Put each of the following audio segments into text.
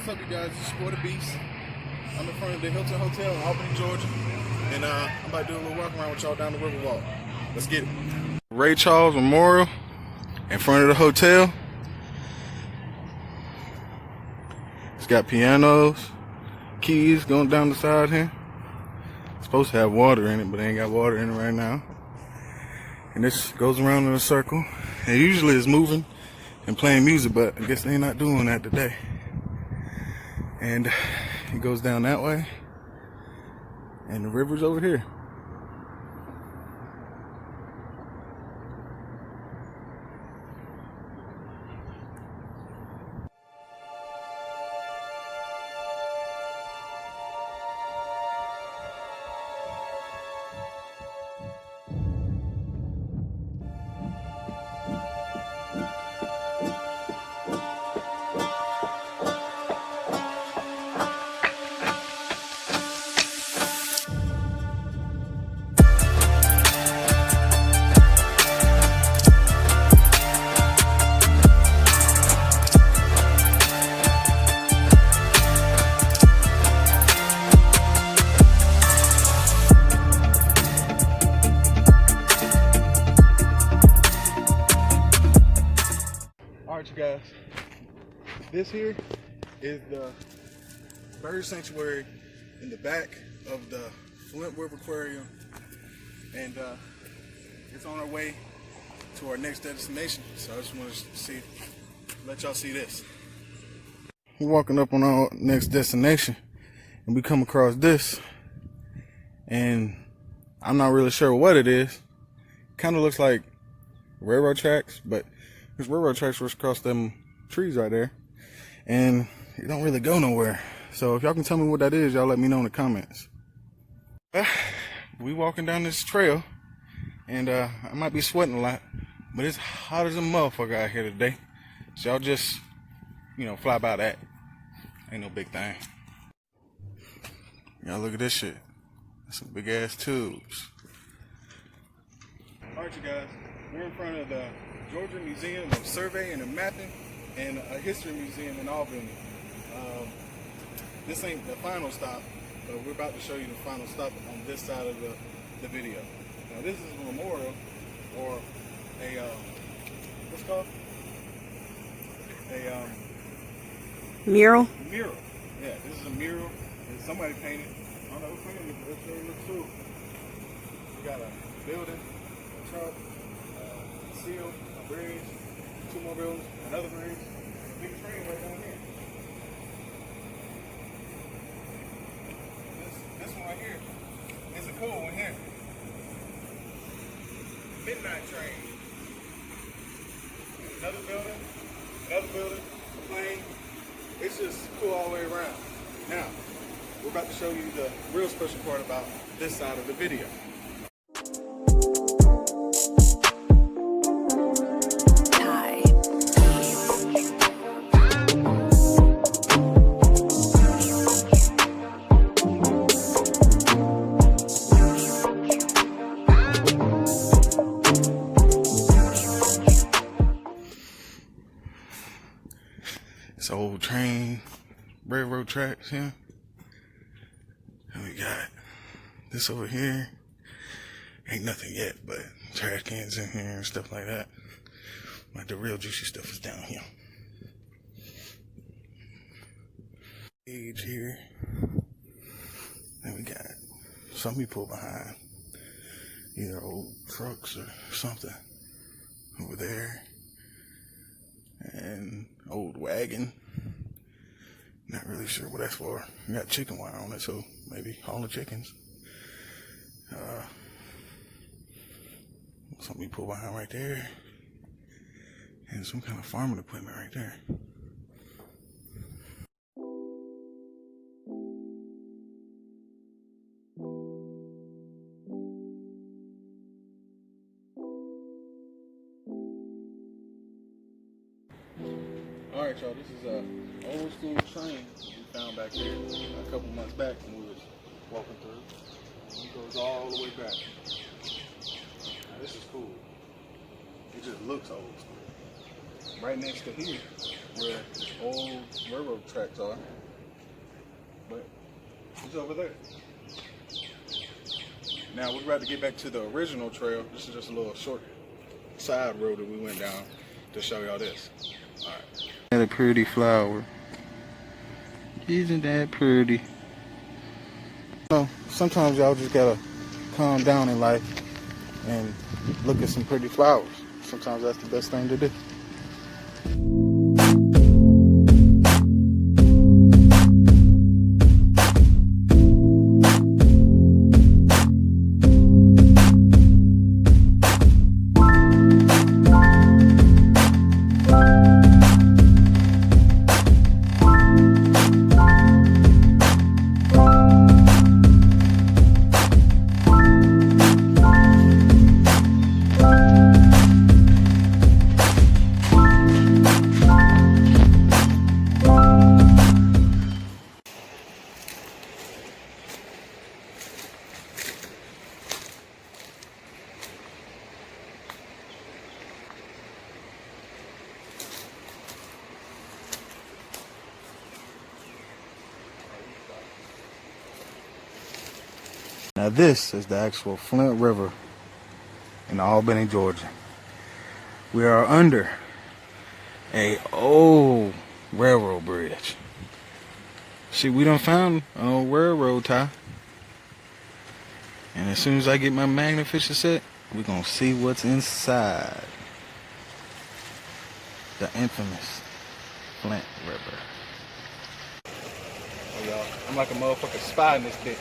What's up, you guys? It's your boy, the Beast. I'm in front of the Hilton Hotel in Albany, Georgia, and I'm about to do a little walk around with y'all down the Riverwalk. Let's get it. Ray Charles Memorial in front of the hotel. It's got pianos, keys going down the side here. It's supposed to have water in it, but it ain't got water in it right now. And this goes around in a circle. It usually is moving and playing music, but I guess they're not doing that today. And it goes down that way, and the river's over here. Alright, you guys, this here is the bird sanctuary in the back of the Flint Aquarium, and it's on our way to our next destination. So I just want to let y'all see this. We're walking up on our next destination, and we come across this, and I'm not really sure what it is. Kind of looks like railroad tracks, but there's railroad tracks across them trees right there, and it don't really go nowhere. So if y'all can tell me what that is, y'all let me know in the comments. We walking down this trail, and I might be sweating a lot, but it's hot as a motherfucker out here today. So y'all just, fly by that. Ain't no big thing. Y'all look at this shit. That's some big ass tubes. Alright, you guys, we're in front of the Georgia Museum of Surveying and Mapping and a history museum in Albany. This ain't the final stop, but we're about to show you the final stop on this side of the video. Now this is a memorial, or a what's it called? A mural. Mural. Yeah, this is a mural that somebody painted. I don't know who painted it, but it sure looks cool. We got a building, a truck, a seal, a bridge, two more buildings, another bridge, and a big train right down here. This one right here is a cool one here. Midnight train. Another building, a plane. It's just cool all the way around. Now, we're about to show you the real special part about this side of the video. It's old train, railroad tracks here. And we got this over here. Ain't nothing yet, but trash cans in here and stuff like that. Like the real juicy stuff is down here. Age here. And we got some people behind either old trucks or something over there. And old wagon. Not really sure what that's for. We got chicken wire on it, so maybe all the chickens. Some people behind right there. And some kind of farming equipment right there. Alright, y'all, this is an old school train we found back there a couple months back when we was walking through. It goes all the way back. Now, this is cool. It just looks old school. right next to here where old railroad tracks are. But it's over there. Now we're about to get back to the original trail. This is just a little short side road that we went down to show y'all this. Alright. That a pretty flower. Isn't that pretty? So sometimes y'all just gotta calm down in life and look at some pretty flowers. Sometimes that's the best thing to do. Now this is the actual Flint River in Albany, Georgia. We are under a old railroad bridge. See, we done found an old railroad tie. And as soon as I get my magnification set, we're gonna see what's inside the infamous Flint River. Oh y'all, I'm like a motherfucking spy in this bitch.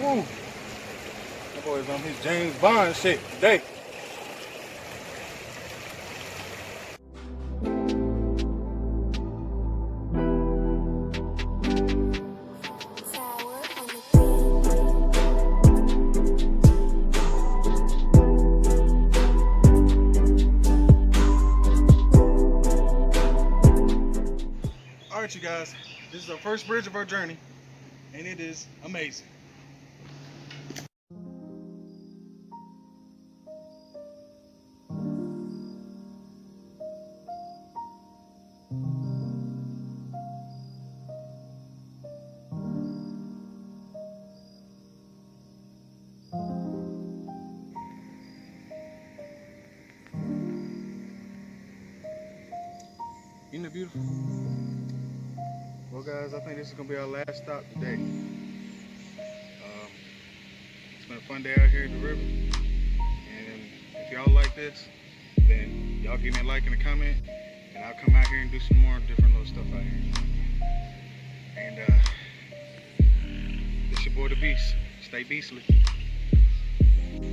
Woo. That boy's on his James Bond shit today. Alright you guys, this is our first bridge of our journey and it is amazing. Isn't it beautiful? Well guys, I think this is going to be our last stop today. It's been a fun day out here at the river. And if y'all like this, then y'all give me a like and a comment. And I'll come out here and do some more different little stuff out here. And it's your boy the Beast. Stay beastly. We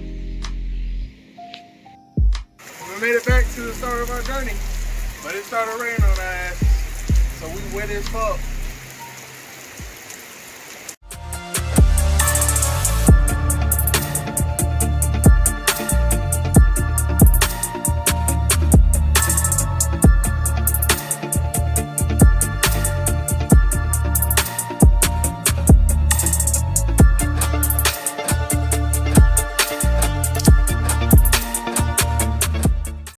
made it back to the start of our journey. But it started raining on our asses, so we wet as fuck.